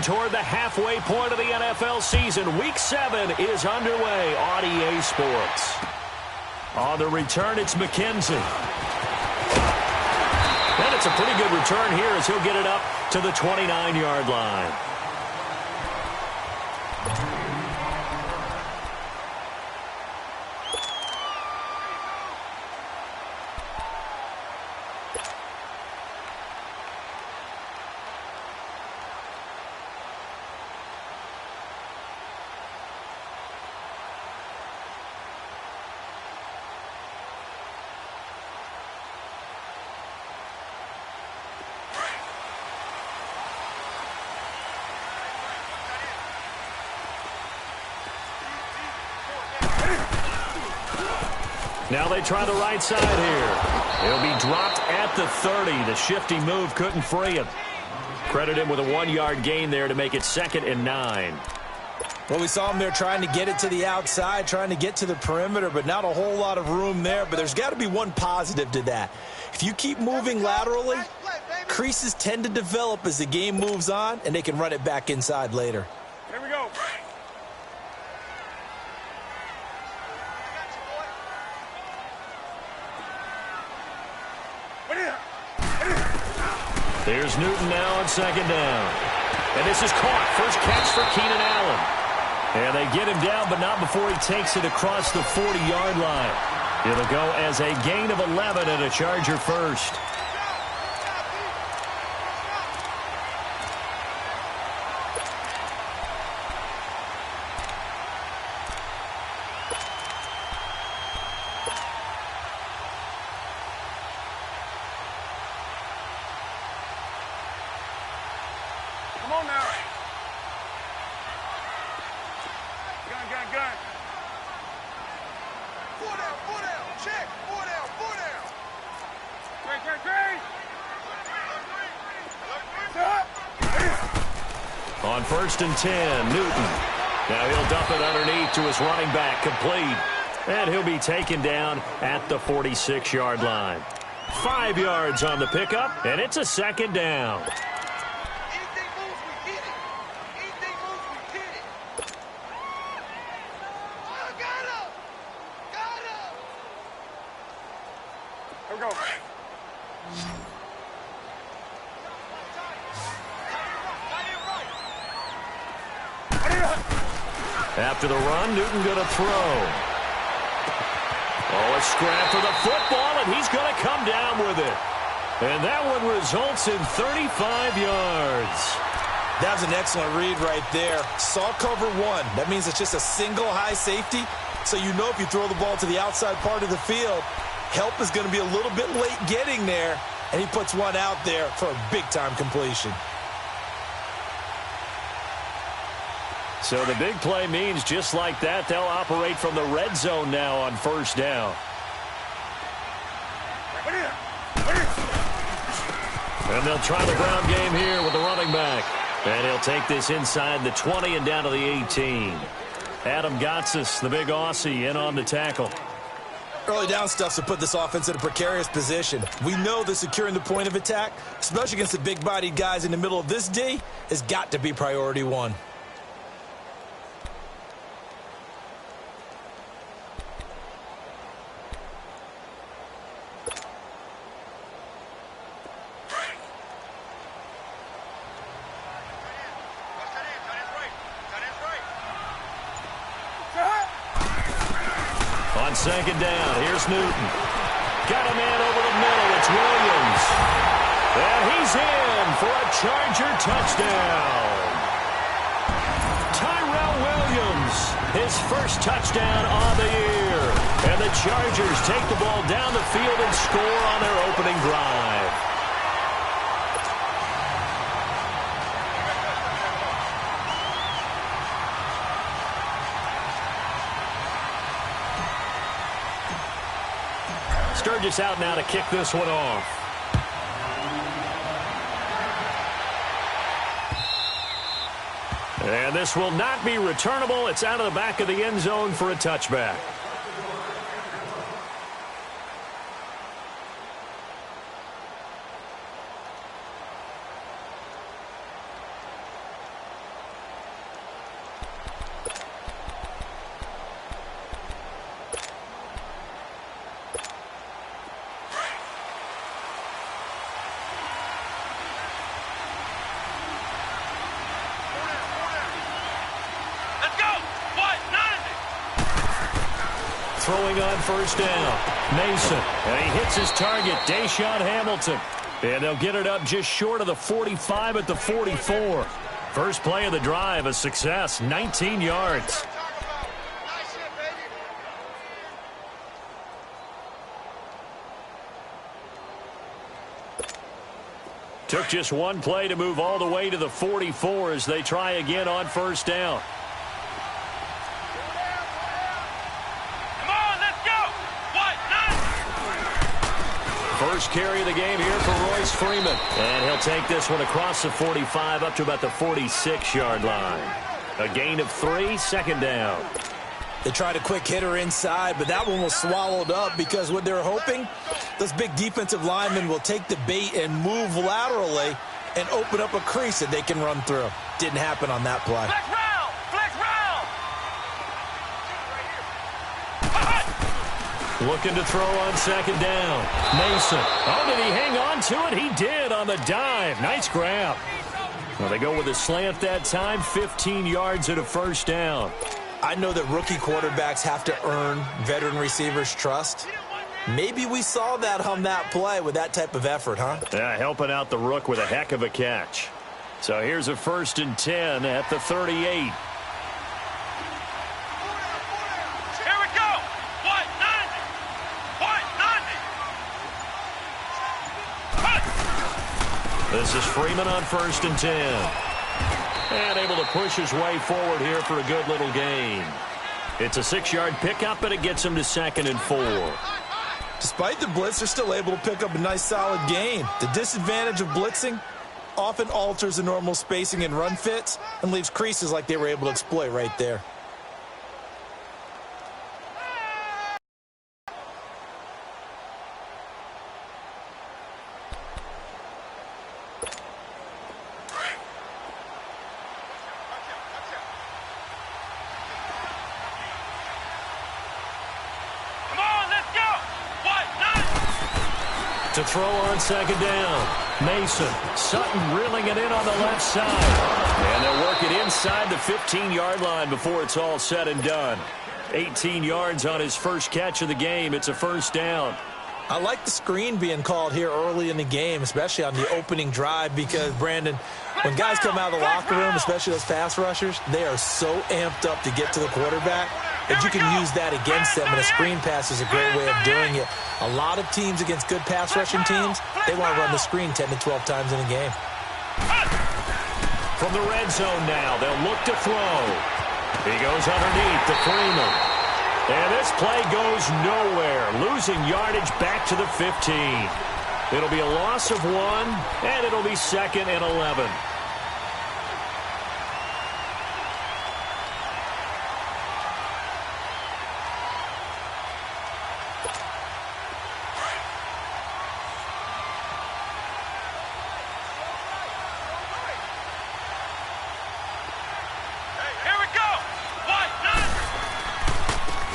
toward the halfway point of the NFL season. Week 7 is underway on EA Sports. On the return, it's McKenzie. And it's a pretty good return here as he'll get it up to the 29-yard line. Now they try the right side here. He'll be dropped at the 30. The shifty move couldn't free him. Credit him with a 1-yard gain there to make it 2nd and 9. Well, we saw him there trying to get it to the outside, trying to get to the perimeter, but not a whole lot of room there. But there's got to be one positive to that. If you keep moving laterally, creases tend to develop as the game moves on, and they can run it back inside later. Here we go. There's Newton now on 2nd down. And this is caught. First catch for Keenan Allen. And they get him down, but not before he takes it across the 40-yard line. It'll go as a gain of 11 and a Charger first. Come on now. Gun. 4 down. Check. 4 down. Great. On 1st and 10, Newton. Now he'll dump it underneath to his running back, complete. And he'll be taken down at the 46-yard line. 5 yards on the pickup, and it's a 2nd down. After the run, Newton going to throw. Oh, a scrap for the football, and he's going to come down with it. And that one results in 35 yards. That was an excellent read right there. Saw cover 1. That means it's just a single high safety. So you know if you throw the ball to the outside part of the field, help is going to be a little bit late getting there. And he puts one out there for a big-time completion. So the big play means just like that, they'll operate from the red zone now on 1st down. And they'll try the ground game here with the running back. And he'll take this inside the 20 and down to the 18. Adam Gotsis, the big Aussie, in on the tackle. Early down stuff to put this offense in a precarious position. We know that securing the point of attack, especially against the big-bodied guys in the middle of this D, has got to be priority 1. On 2nd down, here's Newton. Got a man over the middle. It's Williams. And he's in for a Charger touchdown. Tyrell Williams, his first touchdown on the year. And the Chargers take the ball down the field and score on their opening drive. Sturgis out now to kick this one off. And this will not be returnable. It's out of the back of the end zone for a touchback. throwing on first down. Mason, and he hits his target, Deshaun Hamilton. And they'll get it up just short of the 45 at the 44. First play of the drive, a success, 19 yards. Took just one play to move all the way to the 44 as they try again on first down. Come on, let's go. What? First carry of the game here for Royce Freeman. And he'll take this one across the 45 up to about the 46-yard line. A gain of 3, second down. They tried a quick hitter inside, but that one was swallowed up because what they're hoping, those big defensive linemen will take the bait and move laterally and open up a crease that they can run through. Didn't happen on that play. Flex round! Flex round! Looking to throw on second down. Mason. Oh, did he hang on to it? He did on the dive. Nice grab. Well, they go with a slant that time, 15 yards at a first down. I know that rookie quarterbacks have to earn veteran receivers' trust. Maybe we saw that on that play with that type of effort, huh? Yeah, helping out the rook with a heck of a catch. So here's a 1st and 10 at the 38. Here we go! What? 90! What? 90! This is Freeman on 1st and 10. And able to push his way forward here for a good little gain. It's a 6-yard pickup, but it gets him to 2nd and 4. Despite the blitz, they're still able to pick up a nice solid gain. The disadvantage of blitzing often alters the normal spacing and run fits and leaves creases like they were able to exploit right there. To throw on second down. Mason. Sutton reeling it in on the left side. And they'll work it inside the 15-yard line before it's all said and done. 18 yards on his first catch of the game. It's a first down. I like the screen being called here early in the game, especially on the opening drive, because, Brandon, when guys come out of the locker room, especially those pass rushers, they are so amped up to get to the quarterback that you can use that against them, and a screen pass is a great way of doing it. A lot of teams against good pass rushing teams, they want to run the screen 10 to 12 times in a game. From the red zone now, they'll look to throw. He goes underneath to Freeman. And this play goes nowhere, losing yardage back to the 15. It'll be a loss of 1, and it'll be 2nd and 11.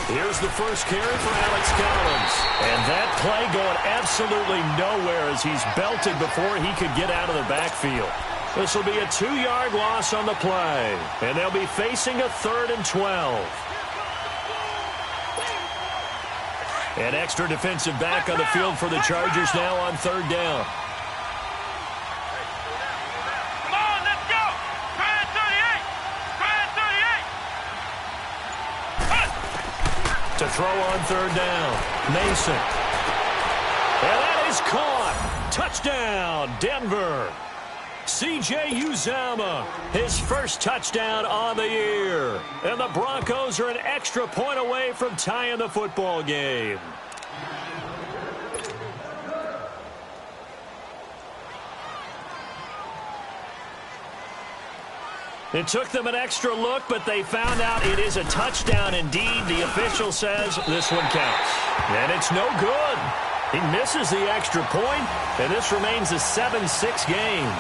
Here's the first carry for Alex Collins. And that play going absolutely nowhere as he's belted before he could get out of the backfield. This will be a 2-yard loss on the play. And they'll be facing a 3rd and 12. An extra defensive back on the field for the Chargers now on 3rd down. To throw on 3rd down. Mason. And that is caught. Touchdown, Denver. C.J. Uzomah, his first touchdown on the year. And the Broncos are an extra point away from tying the football game. It took them an extra look, but they found out it is a touchdown indeed. The official says this one counts. And it's no good. He misses the extra point, and this remains a 7-6 game.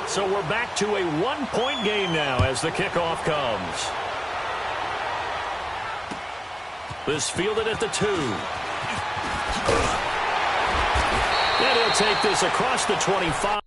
So we're back to a 1-point game now as the kickoff comes. This fielded at the 2. And he'll take this across the 25.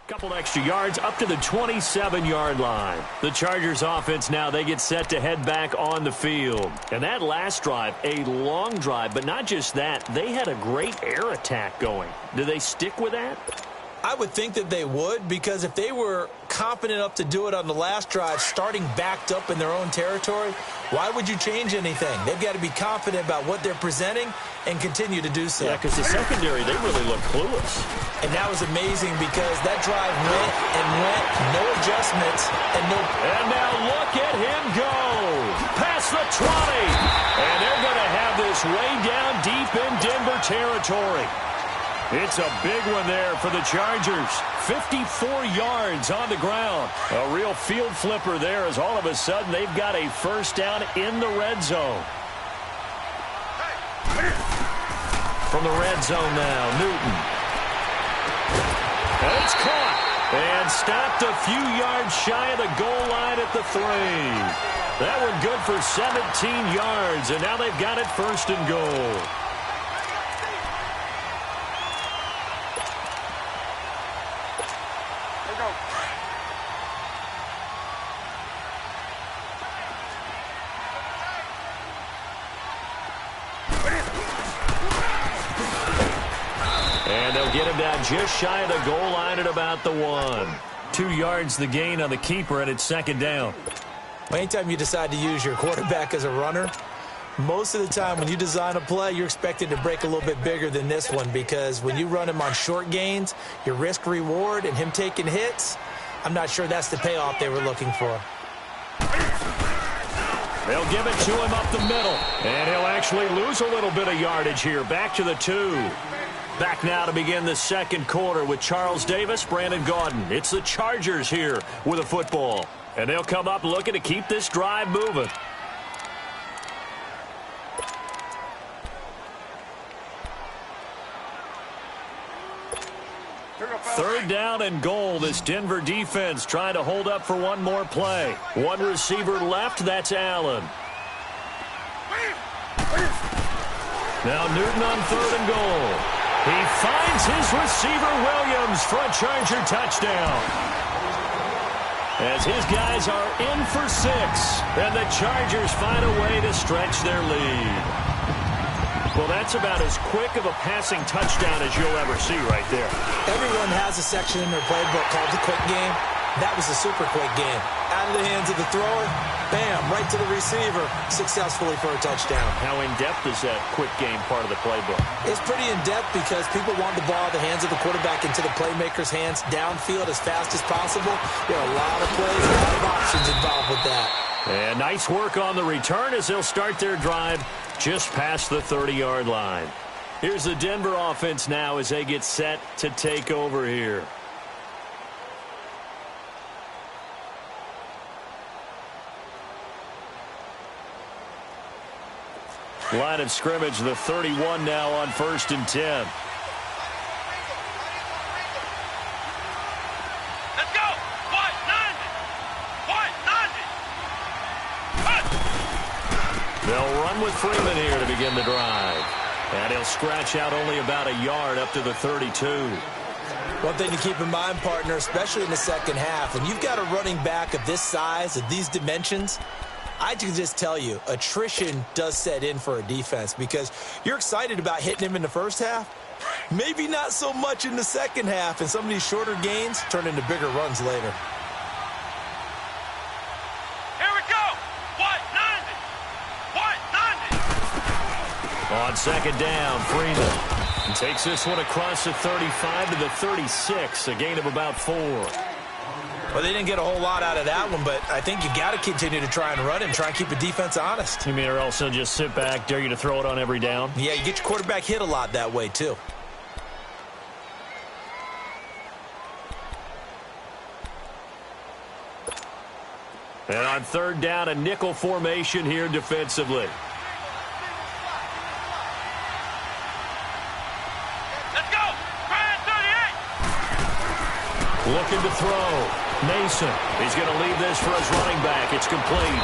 Couple extra yards up to the 27-yard line. The Chargers offense now, they get set to head back on the field. And that last drive, a long drive, but not just that, they had a great air attack going. Do they stick with that? I would think that they would, because if they were confident enough to do it on the last drive, starting backed up in their own territory, why would you change anything? They've got to be confident about what they're presenting and continue to do so. Yeah, because the secondary, they really look clueless. And that was amazing because that drive went and went, no adjustments, and no... And now look at him go. Past the 20. And they're going to have this way down deep in Denver territory. It's a big one there for the Chargers. 54 yards on the ground. A real field flipper there as all of a sudden they've got a first down in the red zone. From the red zone now, Newton. And it's caught. And stopped a few yards shy of the goal line at the 3. That one good for 17 yards, and now they've got it first and goal. And they'll get him down just shy of the goal line at about the 1. 2 yards the gain on the keeper, and it's second down. Well, anytime you decide to use your quarterback as a runner, most of the time when you design a play, you're expected to break a little bit bigger than this one, because when you run him on short gains, your risk-reward and him taking hits, I'm not sure that's the payoff they were looking for. They'll give it to him up the middle, and he'll actually lose a little bit of yardage here. Back to the 2. Back now to begin the second quarter with Charles Davis, Brandon Gaudin. It's the Chargers here with a football. And they'll come up looking to keep this drive moving. Third down and goal. This Denver defense trying to hold up for one more play. One receiver left, that's Allen. Now Newton on third and goal. He finds his receiver, Williams, for a Charger touchdown. As his guys are in for 6, and the Chargers find a way to stretch their lead. Well, that's about as quick of a passing touchdown as you'll ever see right there. Everyone has a section in their playbook called the quick game. That was a super quick game. Out of the hands of the thrower, bam, right to the receiver, successfully for a touchdown. How in-depth is that quick game part of the playbook? It's pretty in-depth because people want the ball in the hands of the quarterback into the playmaker's hands downfield as fast as possible. There are a lot of plays, a lot of options involved with that. And nice work on the return as they'll start their drive just past the 30-yard line. Here's the Denver offense now as they get set to take over here. Line of scrimmage, the 31 now on 1st and 10. Let's go. White, 90. White, 90. They'll run with Freeman here to begin the drive. And he'll scratch out only about a yard up to the 32. One thing to keep in mind, partner, especially in the second half, when you've got a running back of this size, of these dimensions, I can just tell you, attrition does set in for a defense because you're excited about hitting him in the first half. Maybe not so much in the second half, and some of these shorter gains turn into bigger runs later. Here we go. White, 90. White, 90. On second down, Freeman takes this one across the 35 to the 36, a gain of about 4. Well, they didn't get a whole lot out of that one, but I think you got to continue to try and run it and try and keep the defense honest. You mean or else they'll just sit back, dare you to throw it on every down? Yeah, you get your quarterback hit a lot that way, too. And on third down, a nickel formation here defensively. Let's go. Grand 38. Looking to throw. Mason. He's going to leave this for his running back. It's complete.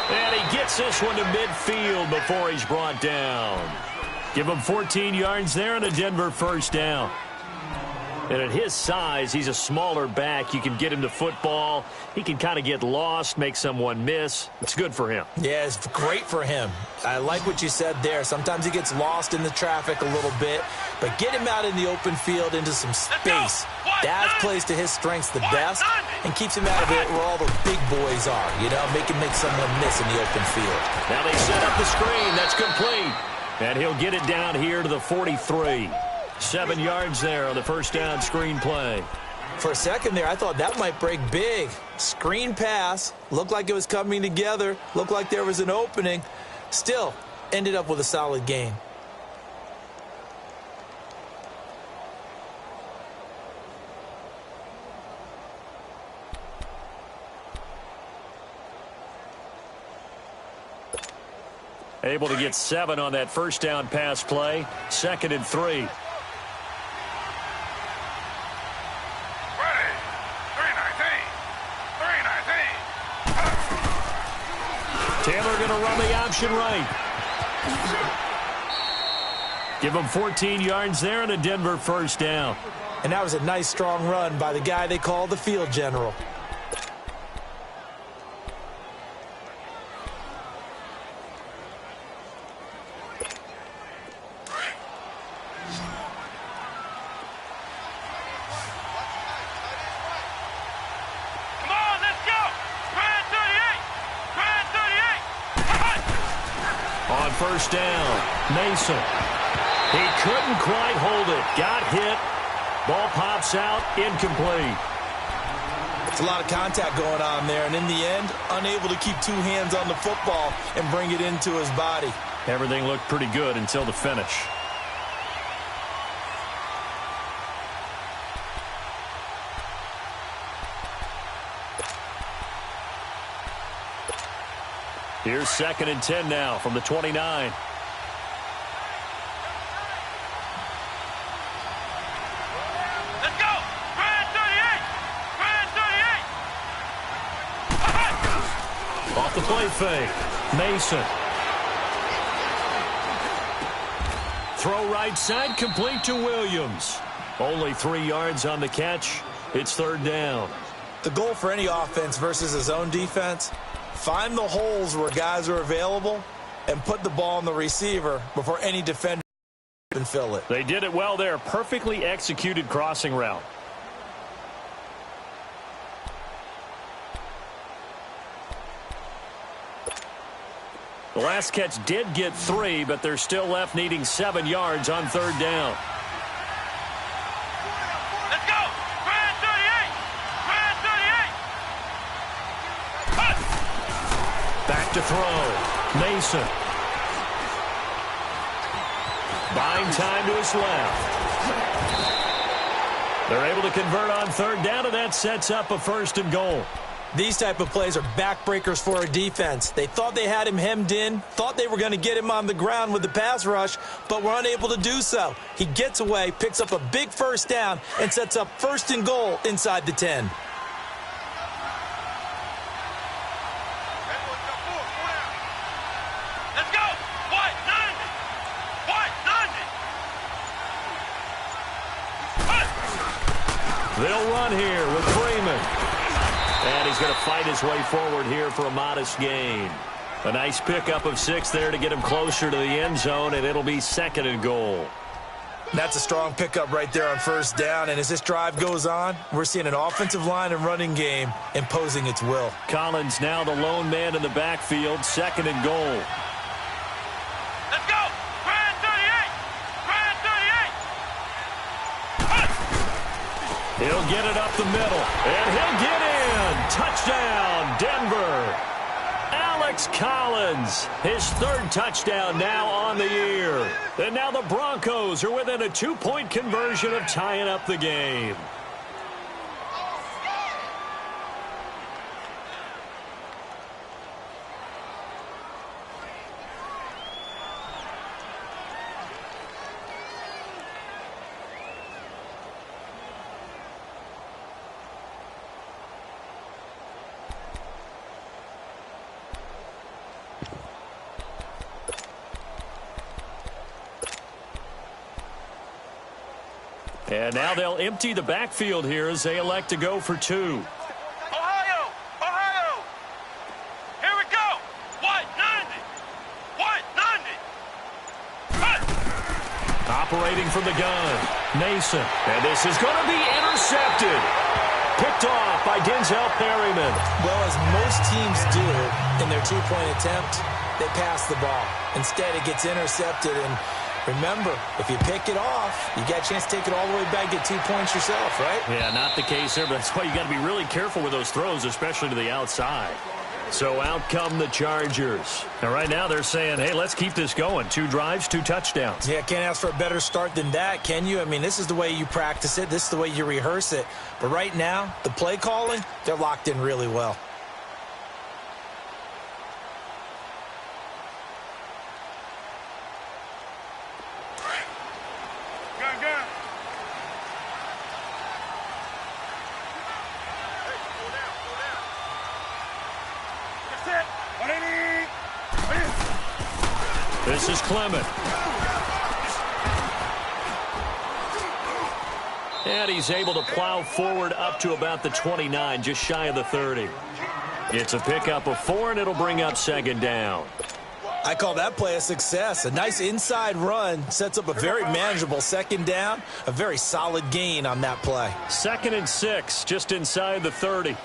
And he gets this one to midfield before he's brought down. Give him 14 yards there and a Denver first down. And at his size, he's a smaller back. You can get him to football. He can kind of get lost, make someone miss. It's good for him. Yeah, it's great for him. I like what you said there. Sometimes he gets lost in the traffic a little bit, but get him out in the open field into some space. That plays to his strengths the best and keeps him out of it where all the big boys are, make him make someone miss in the open field. Now they set up the screen. That's complete. And he'll get it down here to the 43. 7 yards there on the first down screen play. For a second there, I thought that might break big. Screen pass. Looked like it was coming together. Looked like there was an opening. Still, ended up with a solid gain. Able to get 7 on that first down pass play. 2nd and 3. Taylor going to run the option right. Give him 14 yards there and a Denver first down. And that was a nice, strong run by the guy they call the field general. First down, Mason. He couldn't quite hold it. Got hit. Ball pops out, incomplete. It's a lot of contact going on there, and in the end, unable to keep 2 hands on the football and bring it into his body. Everything looked pretty good until the finish. Here's 2nd and 10 now from the 29. Let's go! Brand 38! Brand 38! Off the play fake. Mason. Throw right side, complete to Williams. Only 3 yards on the catch. It's 3rd down. The goal for any offense versus a zone defense, find the holes where guys are available and put the ball on the receiver before any defender can fill it. They did it well there. Perfectly executed crossing route. The last catch did get 3, but they're still left needing 7 yards on 3rd down. Let's go! Brand 38! Brand 38! Back to throw. Mason. Buying time to his left. They're able to convert on 3rd down, and that sets up a 1st and goal. These type of plays are backbreakers for a defense. They thought they had him hemmed in, thought they were going to get him on the ground with the pass rush, but were unable to do so. He gets away, picks up a big 1st down, and sets up 1st and goal inside the 10. They'll run here with Freeman. And he's going to fight his way forward here for a modest gain. A nice pickup of 6 there to get him closer to the end zone, and it'll be 2nd and goal. That's a strong pickup right there on 1st down, and as this drive goes on, we're seeing an offensive line and running game imposing its will. Collins now the lone man in the backfield, 2nd and goal. Let's go! Brand 38! Brand 38! He'll get it up the middle, and he'll get in. Touchdown, Denver. Alex Collins, his 3rd touchdown now on the year. And now the Broncos are within a 2-point conversion of tying up the game. And now they'll empty the backfield here as they elect to go for two. Ohio! Ohio! Here we go! What? 90! What? 90! Cut! Operating from the gun, Mason. And this is going to be intercepted. Picked off by Denzel Perryman. Well, as most teams do in their two-point attempt, they pass the ball. Instead, it gets intercepted. And remember, if you pick it off, you got a chance to take it all the way back, get 2 points yourself, right? Yeah, not the case there, but that's why you got to be really careful with those throws, especially to the outside. So out come the Chargers. And right now they're saying, hey, let's keep this going. 2 drives, 2 touchdowns. Yeah, can't ask for a better start than that, can you? I mean, this is the way you practice it. This is the way you rehearse it. But right now, the play calling, they're locked in really well. Gun. That's it. 180. This is Clement. And he's able to plow forward up to about the 29, just shy of the 30. It's a pickup of 4, and it'll bring up second down. I call that play a success. A nice inside run sets up a very manageable second down, a very solid gain on that play. 2nd and 6, just inside the 30.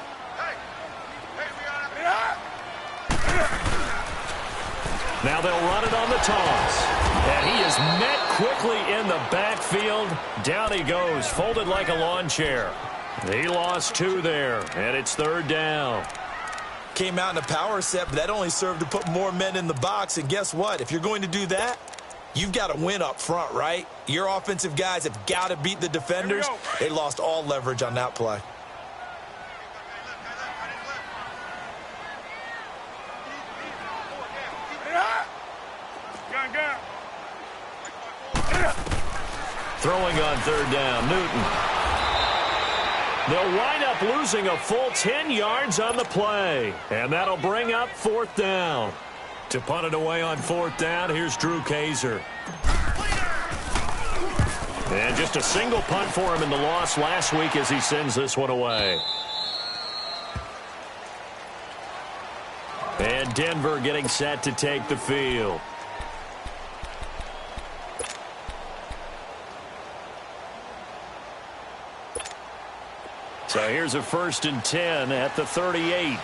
Now they'll run it on the toss. And he is met quickly in the backfield. Down he goes, folded like a lawn chair. He lost 2 there, and it's 3rd down. Came out in a power set, but that only served to put more men in the box. And guess what? If you're going to do that, you've got to win up front, right? Your offensive guys have got to beat the defenders. They lost all leverage on that play. Gun. Throwing on 3rd down, Newton. They'll wind up losing a full 10 yards on the play. And that'll bring up 4th down. To punt it away on 4th down, here's Drew Kaiser. And just a single punt for him in the loss last week as he sends this one away. And Denver getting set to take the field. So here's a 1st and 10 at the 38. Let's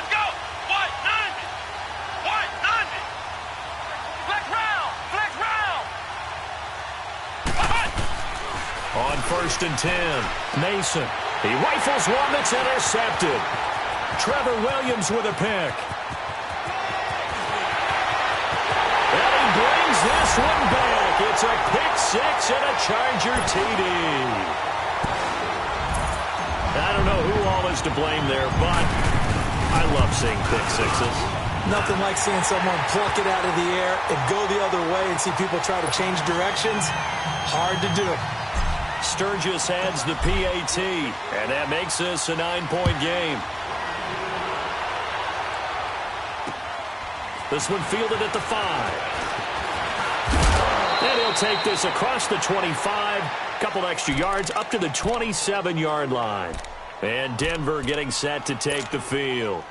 go! What? 90! What? 90! Flex round! On 1st and 10, Mason. He rifles one that's intercepted. Trevor Williams with a pick. And he brings this one back. It's a pick 6 and a Charger TD. I don't know who all is to blame there, but I love seeing pick 6s. Nothing like seeing someone pluck it out of the air and go the other way and see people try to change directions. Hard to do. Sturgis adds the PAT, and that makes this a 9-point game. This one fielded at the 5. And he'll take this across the 25, couple extra yards up to the 27-yard line. And Denver getting set to take the field.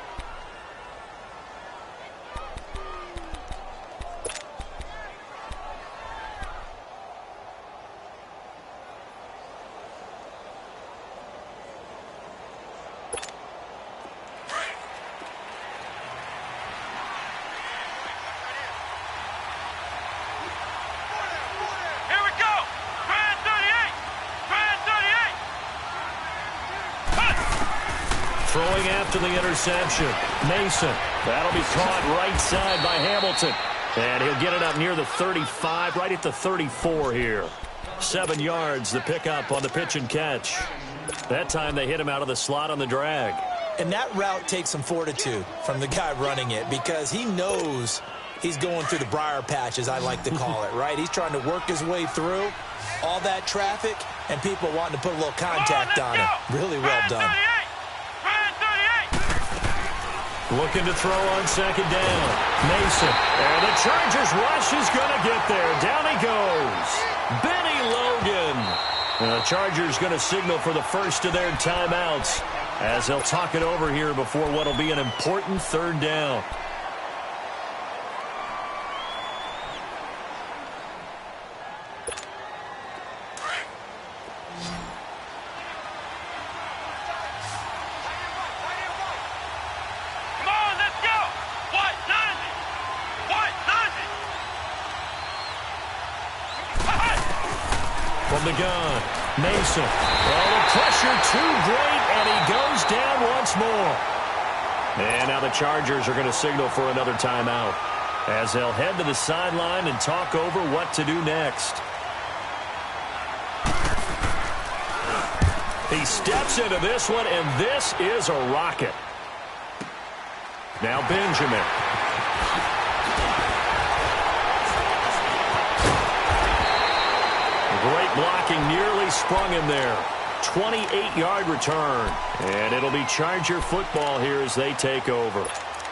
Throwing after the interception, Mason. That'll be caught right side by Hamilton. And he'll get it up near the 35, right at the 34 here. 7 yards, the pickup on the pitch and catch. That time they hit him out of the slot on the drag. And that route takes some fortitude from the guy running it because he knows he's going through the briar patch, as I like to call it, right? He's trying to work his way through all that traffic and people wanting to put a little contact on him. Really well done. Looking to throw on second down. Mason. And the Chargers rush is going to get there. Down he goes. Benny Logan. And the Chargers going to signal for the first of their timeouts as they'll talk it over here before what will be an important third down. From the gun, Mason. Well, the pressure too great, and he goes down once more. And now the Chargers are going to signal for another timeout as they'll head to the sideline and talk over what to do next. He steps into this one, and this is a rocket. Now Benjamin. Great blocking, nearly sprung him there. 28-yard return. And it'll be Charger football here as they take over.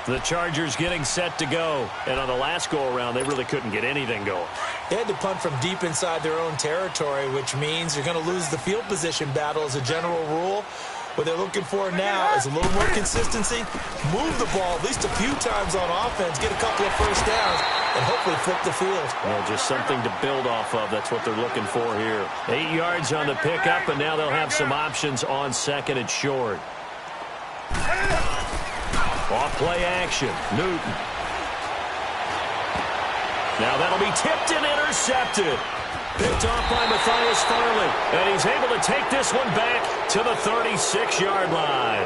The Chargers getting set to go. And on the last go-around, they really couldn't get anything going. They had to punt from deep inside their own territory, which means you're going to lose the field position battle as a general rule. What they're looking for now is a little more consistency. Move the ball at least a few times on offense, get a couple of first downs, and hopefully flip the field. Well, just something to build off of. That's what they're looking for here. 8 yards on the pickup, and now they'll have some options on second and short. Off play action. Newton. Now that'll be tipped and intercepted. Picked off by Matthias Farley. And he's able to take this one back to the 36-yard line.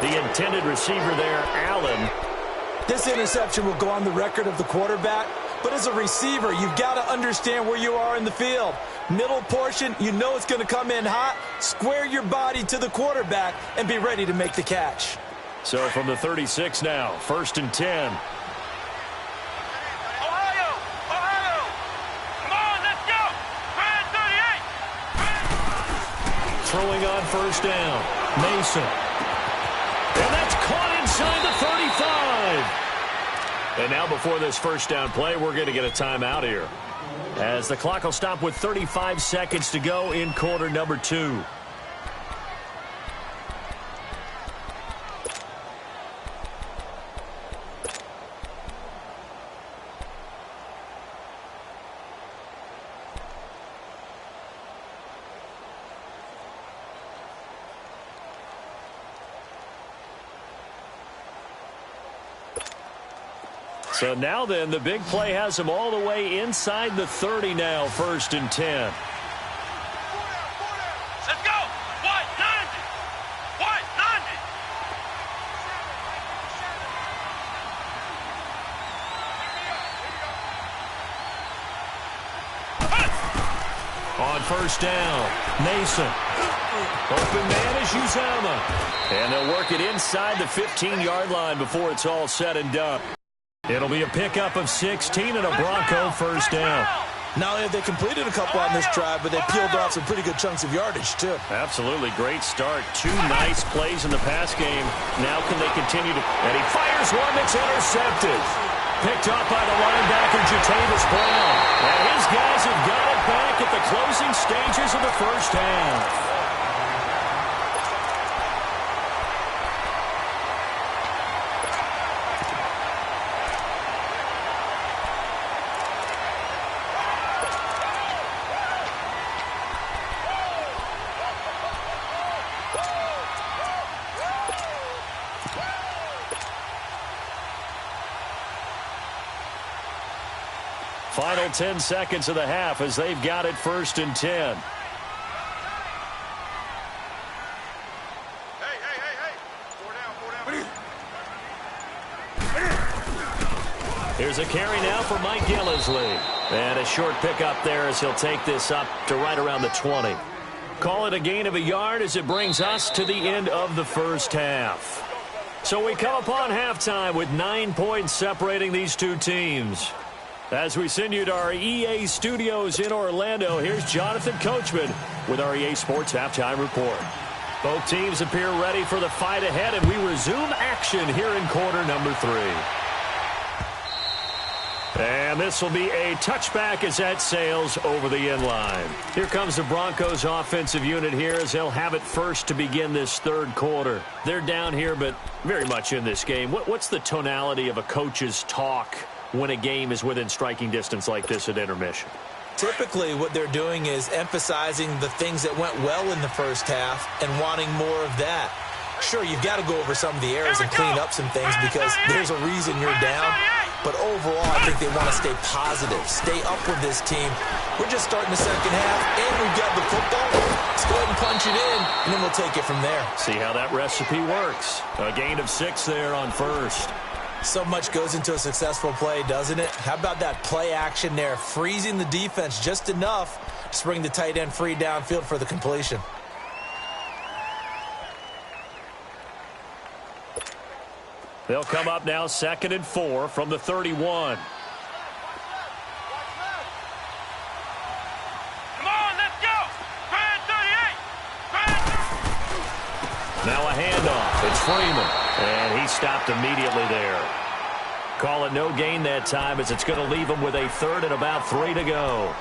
The intended receiver there, Allen. This interception will go on the record of the quarterback, but as a receiver, you've got to understand where you are in the field. Middle portion, you know it's going to come in hot. Square your body to the quarterback and be ready to make the catch. So from the 36 now, 1st and 10. Throwing on first down. Mason. And that's caught inside the 35. And now before this first down play, we're going to get a timeout here, as the clock will stop with 35 seconds to go in quarter number 2. So now then, the big play has them all the way inside the 30 now, 1st and 10. Let's go! What? 90! What? 90! On first down, Mason. Open man is Uzama. And they'll work it inside the 15-yard line before it's all said and done. It'll be a pickup of 16 and a Bronco first down. Not only have they completed a couple on this drive, but they peeled off some pretty good chunks of yardage, too. Absolutely. Great start. 2 nice plays in the pass game. Now can they continue to... And he fires one that's intercepted. Picked up by the linebacker, Jatavis Brown. And his guys have got it back at the closing stages of the first half. Final 10 seconds of the half as they've got it 1st and 10. Here's a carry now for Mike Gillisley. And a short pickup there as he'll take this up to right around the 20. Call it a gain of a yard as it brings us to the end of the first half. So we come upon halftime with 9 points separating these two teams. As we send you to our EA studios in Orlando, here's Jonathan Coachman with our EA Sports Halftime Report. Both teams appear ready for the fight ahead, and we resume action here in quarter number 3. And this will be a touchback as that sails over the end line. Here comes the Broncos offensive unit here as they'll have it first to begin this third quarter. They're down here, but very much in this game. What's the tonality of a coach's talk when a game is within striking distance like this at intermission? Typically, what they're doing is emphasizing the things that went well in the first half and wanting more of that. Sure, you've got to go over some of the errors and clean up some things because there's a reason you're down. But overall, I think they want to stay positive, stay up with this team. We're just starting the second half, and we've got the football. Let's go ahead and punch it in, and then we'll take it from there. See how that recipe works. A gain of 6 there on first. So much goes into a successful play, doesn't it? How about that play action there, freezing the defense just enough to bring the tight end free downfield for the completion. They'll come up now 2nd and 4 from the 31. Come on, let's go. Grand 38. Now a handoff. It's Freeman. And he stopped immediately there. Call it no gain that time as it's going to leave him with a 3rd and about 3 to go.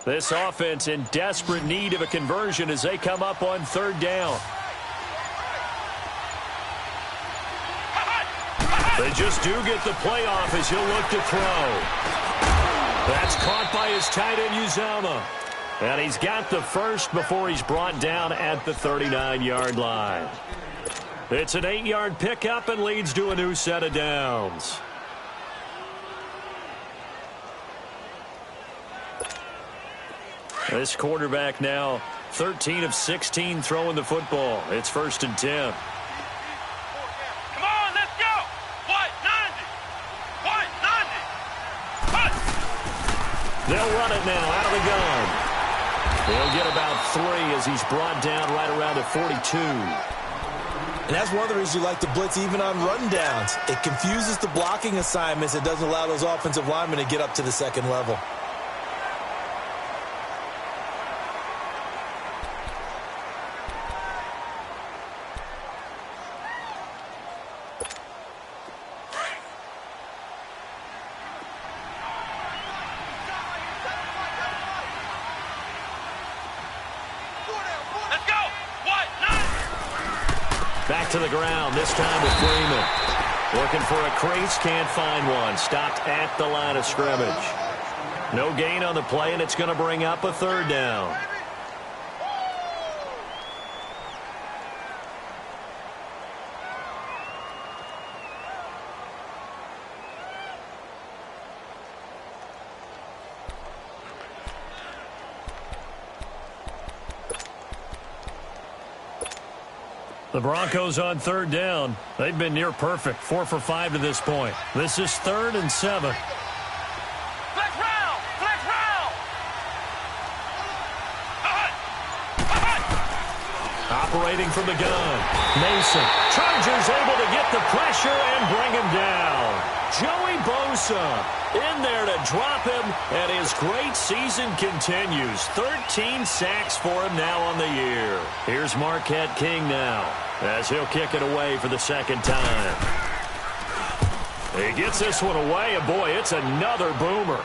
This offense in desperate need of a conversion as they come up on 3rd down. They just do get the playoff as he'll look to throw. That's caught by his tight end, Uzama. And he's got the first before he's brought down at the 39-yard line. It's an 8-yard pickup and leads to a new set of downs. This quarterback now 13 of 16 throwing the football. It's 1st and 10. Come on, let's go. What? 90. What? 90. What? They'll run it now out of the gun. They'll get about 3 as he's brought down right around the 42. And that's one of the reasons you like to blitz even on rundowns. It confuses the blocking assignments. It doesn't allow those offensive linemen to get up to the second level. Back to the ground, this time with Freeman. Looking for a crease, can't find one. Stopped at the line of scrimmage. No gain on the play, and it's going to bring up a 3rd down. The Broncos on 3rd down. They've been near perfect. 4 for 5 to this point. This is 3rd and 7. Flex round. Flex round. Operating from the gun. Mason. Chargers able to get the pressure and bring him down. Joey Bosa in there to drop him, and his great season continues. 13 sacks for him now on the year. Here's Marquette King now as he'll kick it away for the 2nd time. He gets this one away, and boy, it's another boomer.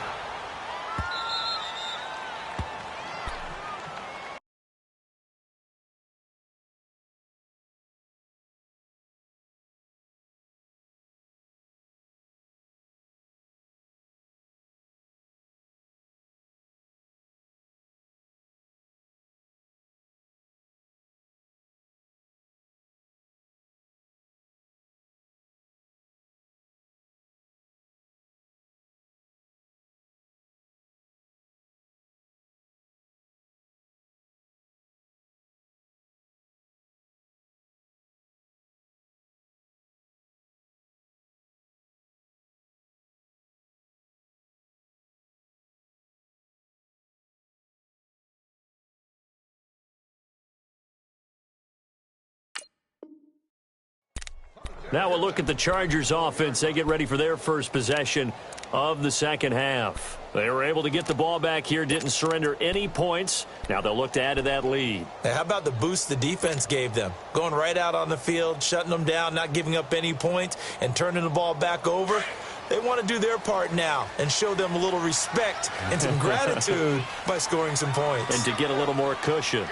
Now we'll look at the Chargers offense. They get ready for their first possession of the second half. They were able to get the ball back here, didn't surrender any points. Now they'll look to add to that lead. Hey, how about the boost the defense gave them? Going right out on the field, shutting them down, not giving up any points, and turning the ball back over. They want to do their part now and show them a little respect and some gratitude by scoring some points. And to get a little more cushion.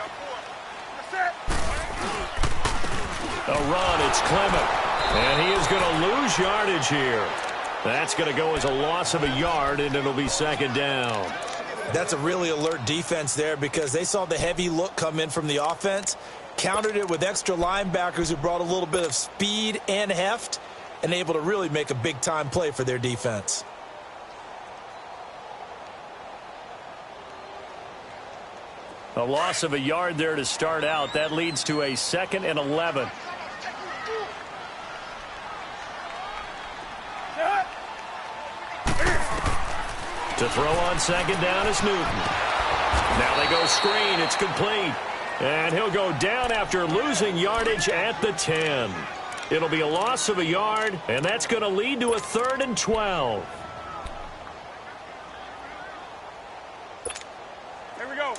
A run, it's Clement. And he is going to lose yardage here. That's going to go as a loss of a yard, and it'll be second down. That's a really alert defense there because they saw the heavy look come in from the offense, countered it with extra linebackers who brought a little bit of speed and heft, and able to really make a big-time play for their defense. A loss of a yard there to start out. That leads to a 2nd and 11. To throw on second down is Newton. Now they go screen. It's complete. And he'll go down after losing yardage at the 10. It'll be a loss of a yard, and that's going to lead to a 3rd and 12. Here we go.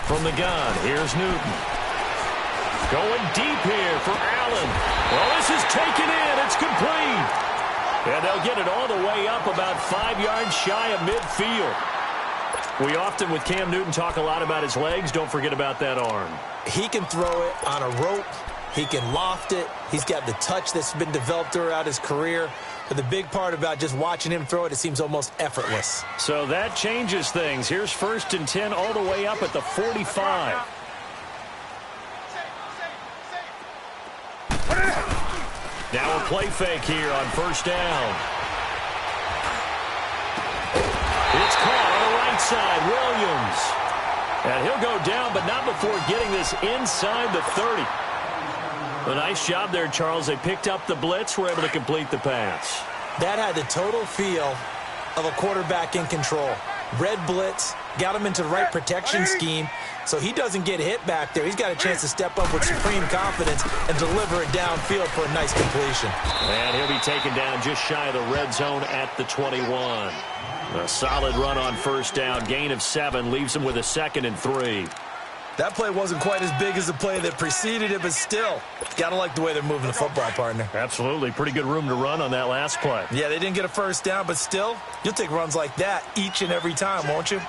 From the gun, here's Newton. Going deep here for Allen. Well, this is taken in. It's complete. And they'll get it all the way up about 5 yards shy of midfield. We often, with Cam Newton, talk a lot about his legs. Don't forget about that arm. He can throw it on a rope. He can loft it. He's got the touch that's been developed throughout his career. But the big part about just watching him throw it, it seems almost effortless. So that changes things. Here's 1st and 10 all the way up at the 45. Now a play fake here on 1st down. It's caught on the right side. Williams. And he'll go down, but not before getting this inside the 30. A nice job there, Charles. They picked up the blitz, were able to complete the pass. That had the total feel of a quarterback in control. Red blitz, got him into the right protection scheme, so he doesn't get hit back there. He's got a chance to step up with supreme confidence and deliver it downfield for a nice completion. And he'll be taken down just shy of the red zone at the 21. A solid run on 1st down. Gain of 7 leaves him with a 2nd and 3. That play wasn't quite as big as the play that preceded it, but still, got to like the way they're moving the football, partner. Absolutely. Pretty good room to run on that last play. Yeah, they didn't get a 1st down, but still, you'll take runs like that each and every time, won't you?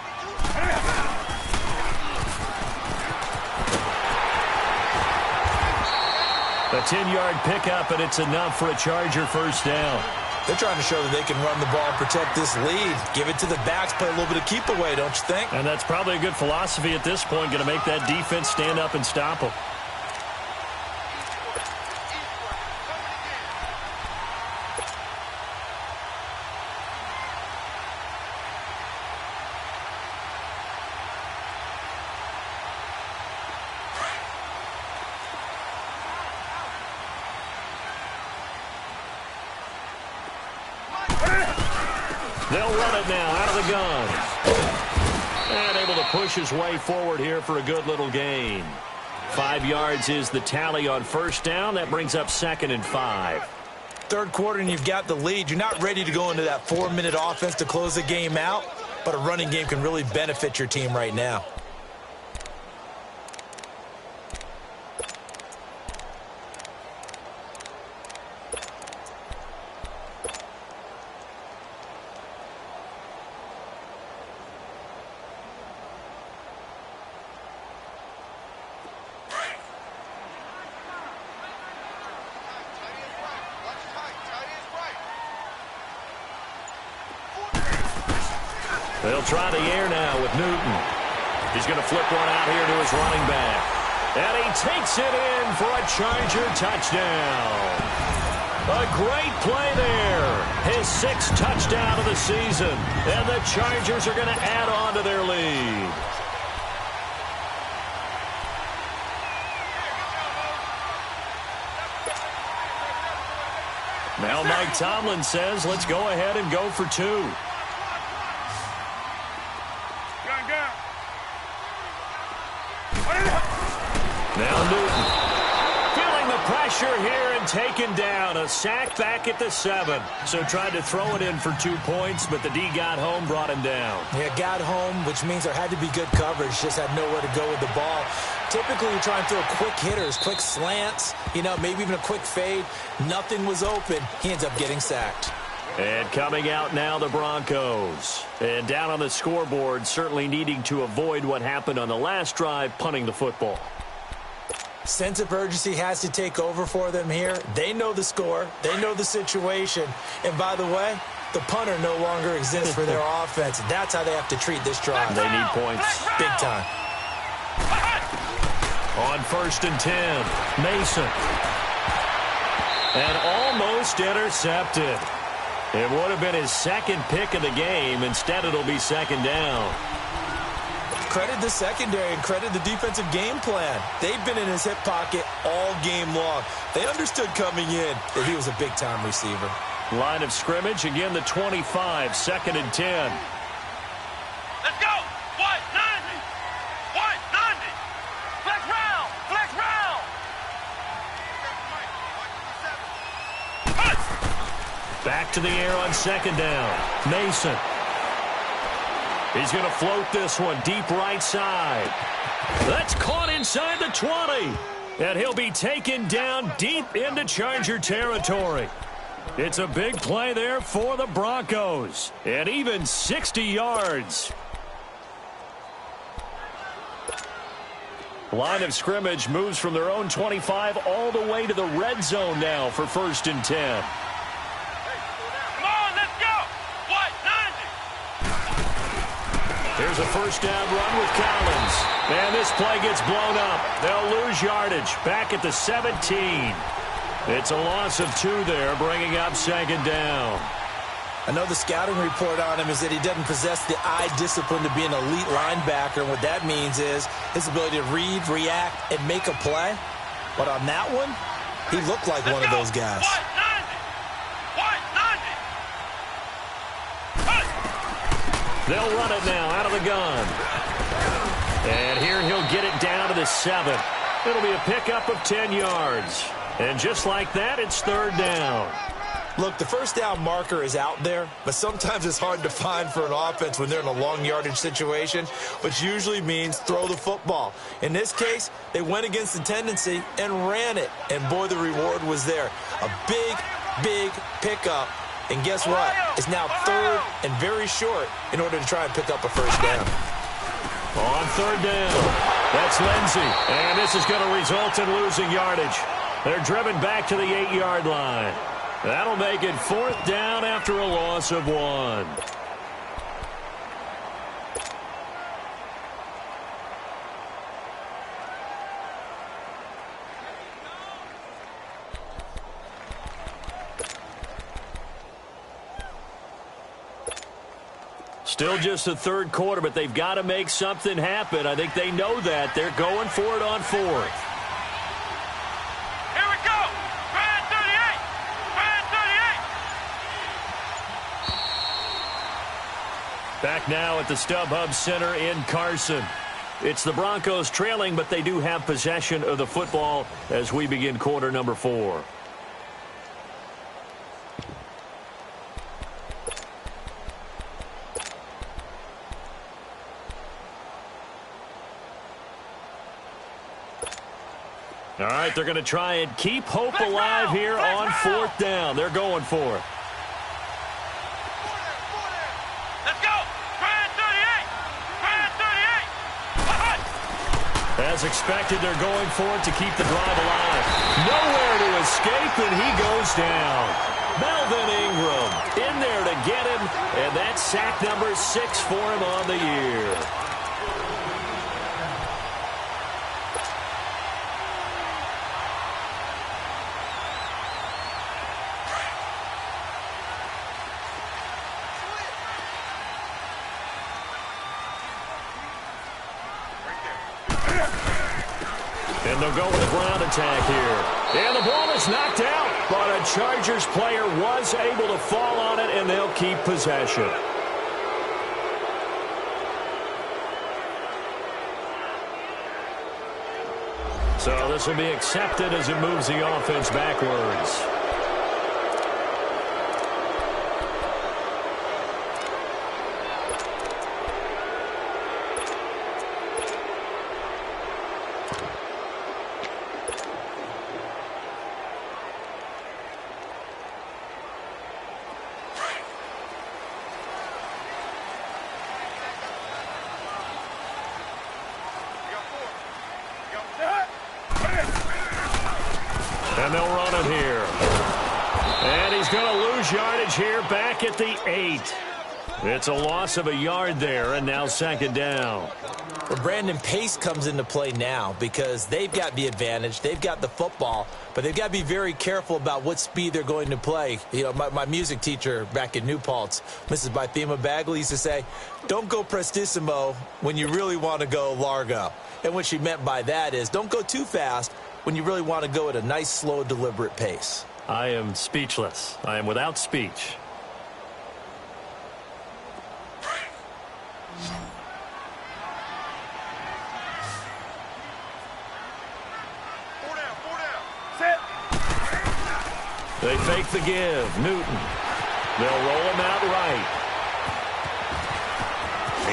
A 10-yard pickup, and it's enough for a Charger 1st down. They're trying to show that they can run the ball and protect this lead. Give it to the backs, play a little bit of keep away, don't you think? And that's probably a good philosophy at this point, going to make that defense stand up and stop them. They'll run it now out of the gun. And able to push his way forward here for a good little gain. 5 yards is the tally on 1st down. That brings up 2nd and 5. 3rd quarter and you've got the lead. You're not ready to go into that 4-minute offense to close the game out, but a running game can really benefit your team right now. They'll try the air now with Newton. He's going to flip one out here to his running back. And he takes it in for a Charger touchdown. A great play there. His 6th touchdown of the season. And the Chargers are going to add on to their lead. Now Mike Tomlin says, let's go ahead and go for 2. pressure here and taken down. A sack back at the 7. So tried to throw it in for 2 points, but the D got home, brought him down. Yeah, got home, which means there had to be good coverage. Just had nowhere to go with the ball. Typically, you try and throw quick hitters, quick slants, maybe even a quick fade. Nothing was open. He ends up getting sacked. And coming out now, the Broncos. And down on the scoreboard, certainly needing to avoid what happened on the last drive, punting the football. Sense of urgency has to take over for them here. They know the score. They know the situation. And by the way, the punter no longer exists for their offense. That's how they have to treat this drive. They need points. Big time. On 1st and 10, Mason. And almost intercepted. It would have been his second pick of the game. Instead, it'll be 2nd down. Credit the secondary and credit the defensive game plan. They've been in his hip pocket all game long. They understood coming in that he was a big-time receiver. Line of scrimmage, again the 25, 2nd and 10. Let's go. What? 90. What? 90. Flex round. Flex round. Back to the air on 2nd down. Mason. He's going to float this one deep right side. That's caught inside the 20. And he'll be taken down deep into Charger territory. It's a big play there for the Broncos. And even 60 yards. Line of scrimmage moves from their own 25 all the way to the red zone now for 1st and 10. Here's a 1st down run with Collins. And this play gets blown up. They'll lose yardage back at the 17. It's a loss of 2 there, bringing up 2nd down. I know the scouting report on him is that he doesn't possess the eye discipline to be an elite linebacker. And what that means is his ability to read, react, and make a play. But on that one, he looked like one of those guys. They'll run it now out of the gun. And here he'll get it down to the 7. It'll be a pickup of 10 yards. And just like that, it's 3rd down. Look, the 1st down marker is out there, but sometimes it's hard to find for an offense when they're in a long yardage situation, which usually means throw the football. In this case, they went against the tendency and ran it. And boy, the reward was there. A big, big pickup. And guess what? It's now 3rd and very short in order to try and pick up a 1st down. On 3rd down, that's Lindsey. And this is going to result in losing yardage. They're driven back to the 8-yard line. That'll make it 4th down after a loss of 1. Still just the 3rd quarter, but they've got to make something happen. I think they know that. They're going for it on 4th. Here we go. Brand 38. Brand 38. Back now at the StubHub Center in Carson. It's the Broncos trailing, but they do have possession of the football as we begin quarter number 4. All right, they're going to try and keep hope alive here on 4th down. They're going for it. Let's go. Brand 38. Brand 38. As expected, they're going for it to keep the drive alive. Nowhere to escape, and he goes down. Melvin Ingram in there to get him, and that's sack number 6 for him on the year. And they'll go with a ground attack here. And the ball is knocked out, but a Chargers player was able to fall on it, and they'll keep possession. So this will be accepted as it moves the offense backwards. And they'll run it here. And he's going to lose yardage here back at the 8. It's a loss of a yard there, and now second down. Well, Brandon, pace comes into play now because they've got the advantage. They've got the football, but they've got to be very careful about what speed they're going to play. You know, my music teacher back in New Paltz, Mrs. Bythema Bagley, used to say, don't go prestissimo when you really want to go largo. And what she meant by that is don't go too fast when you really want to go at a nice, slow, deliberate pace. I am speechless. I am without speech. They fake the give. Newton. They'll roll him out right.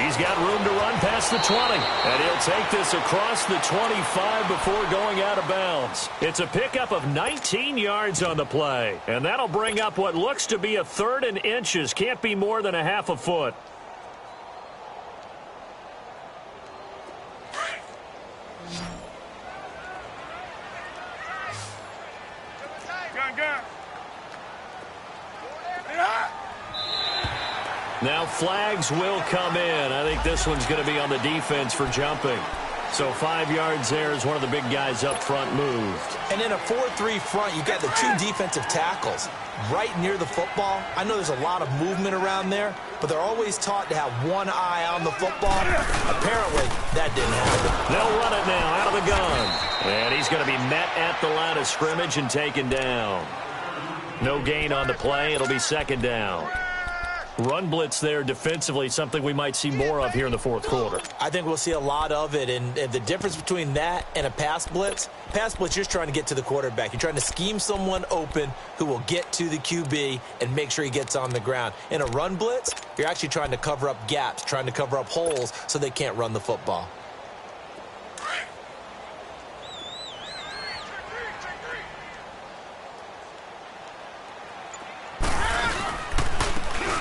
He's got room to run past the 20. And he'll take this across the 25 before going out of bounds. It's a pickup of 19 yards on the play. And that'll bring up what looks to be a 3rd and inches. Can't be more than a half a foot. Now flags will come in. I think this one's going to be on the defense for jumping. So 5 yards there as one of the big guys up front moved. And in a 4-3 front, you've got the 2 defensive tackles right near the football. I know there's a lot of movement around there, but they're always taught to have one eye on the football. Apparently, that didn't happen. They'll run it now out of the gun. And he's going to be met at the line of scrimmage and taken down. No gain on the play. It'll be second down. Run blitz there defensively, something we might see more of here in the fourth quarter. I think we'll see a lot of it, and the difference between that and a pass blitz, you're just trying to get to the quarterback. You're trying to scheme someone open who will get to the QB and make sure he gets on the ground. In a run blitz, you're actually trying to cover up gaps, trying to cover up holes so they can't run the football.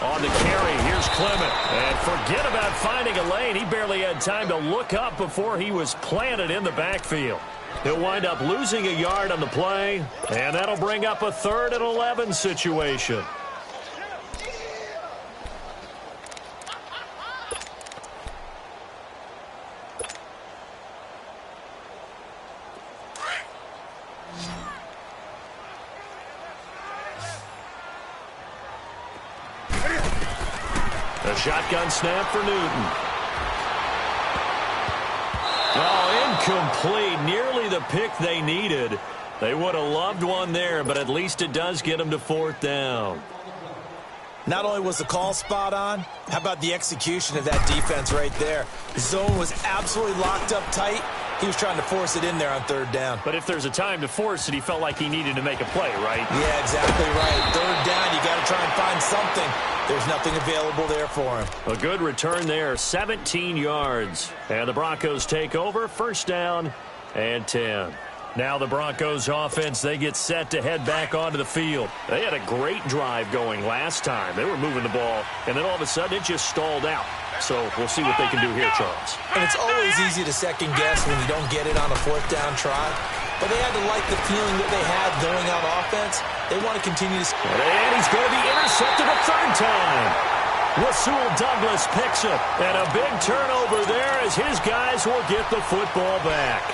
On the carry, here's Clement. And forget about finding a lane. He barely had time to look up before he was planted in the backfield. He'll wind up losing a yard on the play, and that'll bring up a 3rd and 11 situation. A shotgun snap for Newton. Oh, incomplete. Nearly the pick they needed. They would have loved one there, but at least it does get them to 4th down. Not only was the call spot on, how about the execution of that defense right there? The zone was absolutely locked up tight. He was trying to force it in there on 3rd down. But if there's a time to force it, he felt like he needed to make a play, right? Yeah, exactly right. 3rd down, you got to try and find something. There's nothing available there for him. A good return there, 17 yards. And the Broncos take over, 1st down and 10. Now the Broncos offense, they get set to head back onto the field. They had a great drive going last time. They were moving the ball, and then all of a sudden it just stalled out. So we'll see what they can do here, Charles. And it's always easy to second guess when you don't get it on a 4th down try. But they had to like the feeling that they had going on offense. They want to continue to... And he's going to be intercepted a 3rd time. Rasul Douglas picks it. And a big turnover there as his guys will get the football back.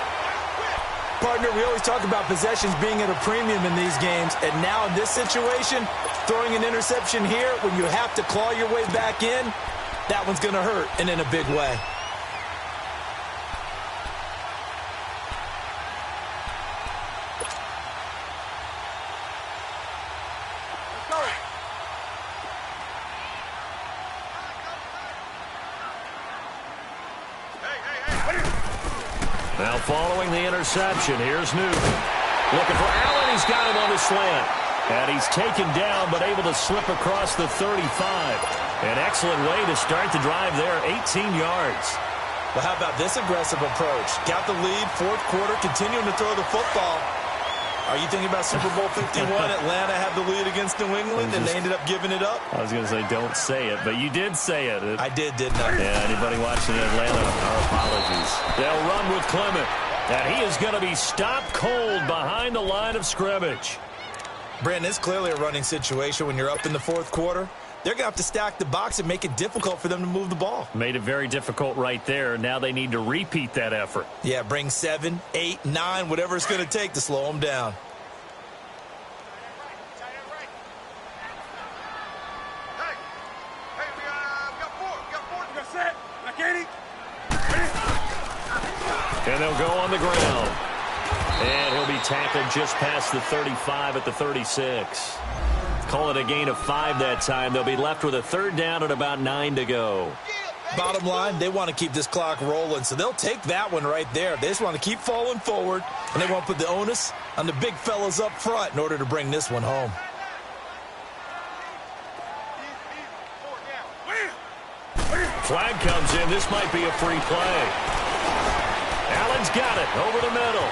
Partner, we always talk about possessions being at a premium in these games. And now in this situation, throwing an interception here when you have to claw your way back in, that one's going to hurt, and in a big way. Now following the interception, here's Newton. Looking for Allen. He's got him on the slant. And he's taken down but able to slip across the 35. An excellent way to start the drive there, 18 yards. Well, how about this aggressive approach? Got the lead, fourth quarter, continuing to throw the football. Are you thinking about Super Bowl 51? Atlanta had the lead against New England, and they ended up giving it up? I was going to say, don't say it, but you did say it. I did, didn't I? Yeah, anybody watching Atlanta, our apologies. They'll run with Clement, and he is going to be stopped cold behind the line of scrimmage. Brandon, it's clearly a running situation when you're up in the fourth quarter. They're going to have to stack the box and make it difficult for them to move the ball. Made it very difficult right there. Now they need to repeat that effort. Yeah, bring 7, 8, 9, whatever it's going to take to slow them down. And they'll go on the ground. And he'll be tackled just past the 35 at the 36. Call it a gain of 5 that time. They'll be left with a third down and about 9 to go. Bottom line, they want to keep this clock rolling, so they'll take that one right there. They just want to keep falling forward, and they want to put the onus on the big fellas up front in order to bring this one home. Flag comes in. This might be a free play. Allen's got it over the middle.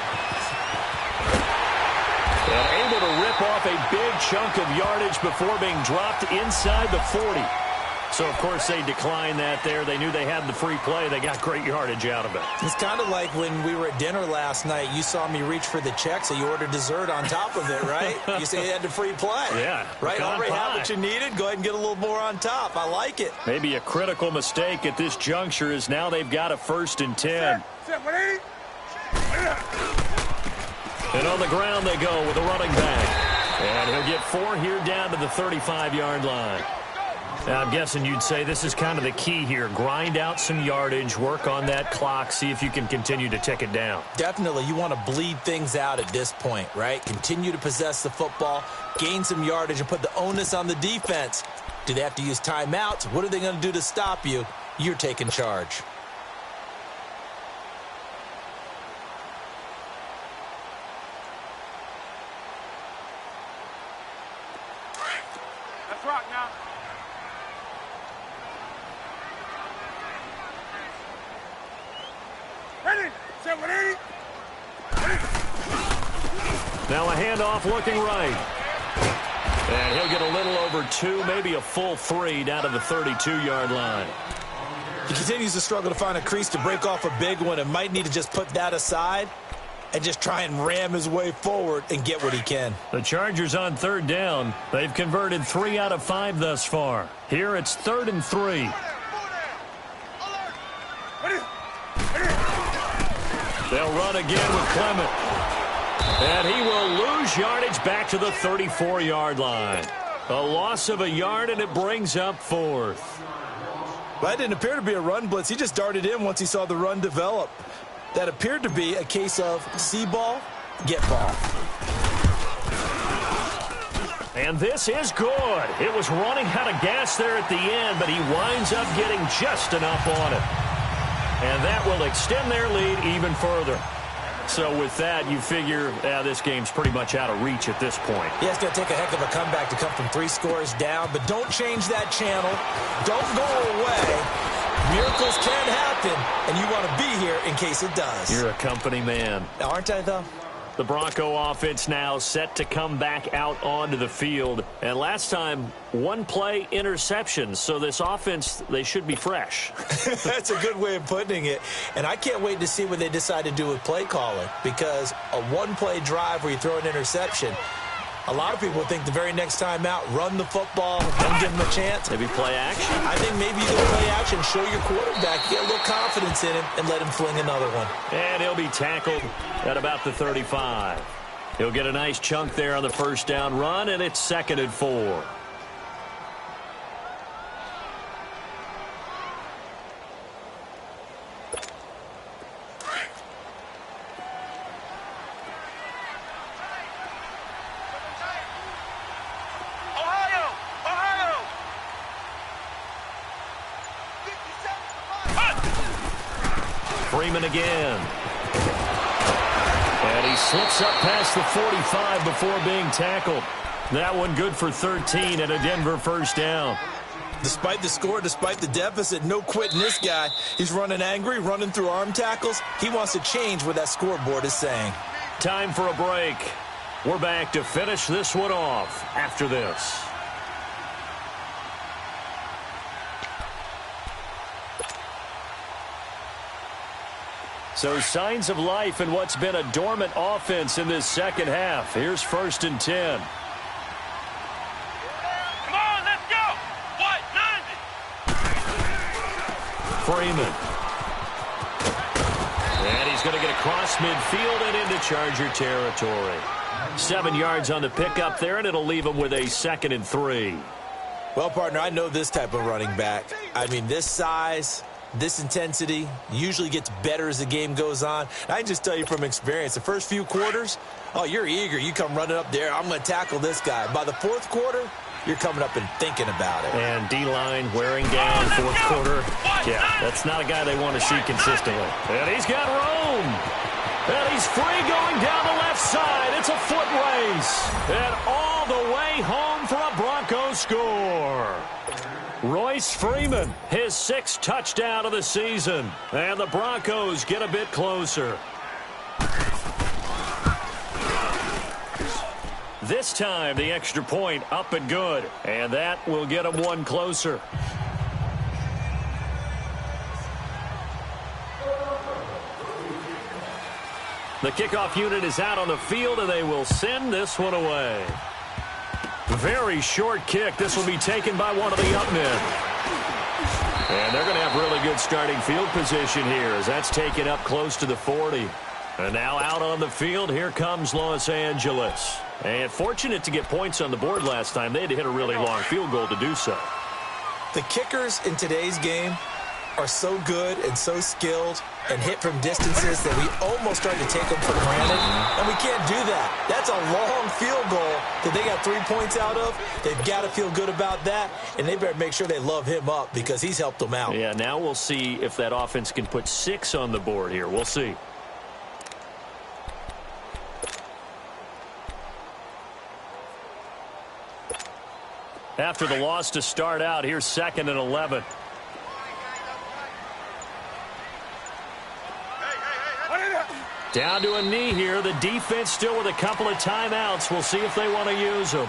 And able to rip off a big chunk of yardage before being dropped inside the 40. So, of course, they declined that there. They knew they had the free play. They got great yardage out of it. It's kind of like when we were at dinner last night. You saw me reach for the check, so you ordered dessert on top of it, right? You say you had the free play. Yeah. Right? Already had what you needed. Go ahead and get a little more on top. I like it. Maybe a critical mistake at this juncture is now they've got a 1st and 10. And on the ground they go with a running back. And he'll get 4 here down to the 35-yard line. Now, I'm guessing you'd say this is kind of the key here. Grind out some yardage, work on that clock, see if you can continue to tick it down. Definitely. You want to bleed things out at this point, right? Continue to possess the football, gain some yardage, and put the onus on the defense. Do they have to use timeouts? What are they going to do to stop you? You're taking charge. Let's rock now. Ready? Set 180. Now a handoff looking right. And he'll get a little over 2, maybe a full 3 down to the 32-yard line. He continues to struggle to find a crease to break off a big one and might need to just put that aside and just try and ram his way forward and get what he can. The Chargers on 3rd down. They've converted 3 out of 5 thus far. Here it's 3rd and 3. They'll run again with Clement. And he will lose yardage back to the 34-yard line. A loss of a yard, and it brings up 4th. That didn't appear to be a run blitz. He just darted in once he saw the run develop. That appeared to be a case of see ball, get ball. And this is good. It was running out of gas there at the end, but he winds up getting just enough on it. And that will extend their lead even further. So with that, you figure this game's pretty much out of reach at this point. Yeah, it's going to take a heck of a comeback to come from 3 scores down, but don't change that channel. Don't go away. Miracles can happen, and you want to be here in case it does. You're a company man. Aren't I, though? The Bronco offense now set to come back out onto the field. And last time, 1-play interception. So this offense, they should be fresh. That's a good way of putting it. And I can't wait to see what they decide to do with play calling. Because a 1-play drive where you throw an interception, a lot of people think the very next time out, run the football and give them a chance. Maybe play action? I think maybe you go play action, show your quarterback, get a little confidence in him, and let him fling another one. And he'll be tackled at about the 35. He'll get a nice chunk there on the 1st down run, and it's 2nd and 4. Freeman again. And he slips up past the 45 before being tackled. That one good for 13 and a Denver first down. Despite the score, despite the deficit, no quitting this guy. He's running angry, running through arm tackles. He wants to change what that scoreboard is saying. Time for a break. We're back to finish this one off after this. So signs of life in what's been a dormant offense in this second half. Here's 1st and 10. Come on, let's go. What? 90. Freeman. And he's going to get across midfield and into Charger territory. 7 yards on the pickup there, and it'll leave him with a 2nd and 3. Well, partner, I know this type of running back. I mean, this size, this intensity usually gets better as the game goes on. And I can just tell you from experience, the first few quarters, oh, you're eager. You come running up there, I'm going to tackle this guy. By the 4th quarter, you're coming up and thinking about it. And D-line wearing down 4th quarter. Yeah, that's not a guy they want to see consistently. And he's got room. And he's free going down the left side. It's a foot race. And all the way home for a Broncos score. Royce Freeman, his 6th touchdown of the season. And the Broncos get a bit closer. This time, the extra point up and good. And that will get them one closer. The kickoff unit is out on the field, and they will send this one away. Very short kick. This will be taken by one of the up men. And they're going to have really good starting field position here as that's taken up close to the 40. And now out on the field, here comes Los Angeles. And fortunate to get points on the board last time. They had to hit a really long field goal to do so. The kickers in today's game are so good and so skilled and hit from distances that we almost start to take them for granted. And we can't do that. That's a long field goal that they got 3 points out of. They've got to feel good about that, and they better make sure they love him up because he's helped them out. Yeah, now we'll see if that offense can put 6 on the board here. We'll see. After the loss to start out, here's 2nd and 11. Down to a knee here. The defense still with a couple of timeouts. We'll see if they want to use them.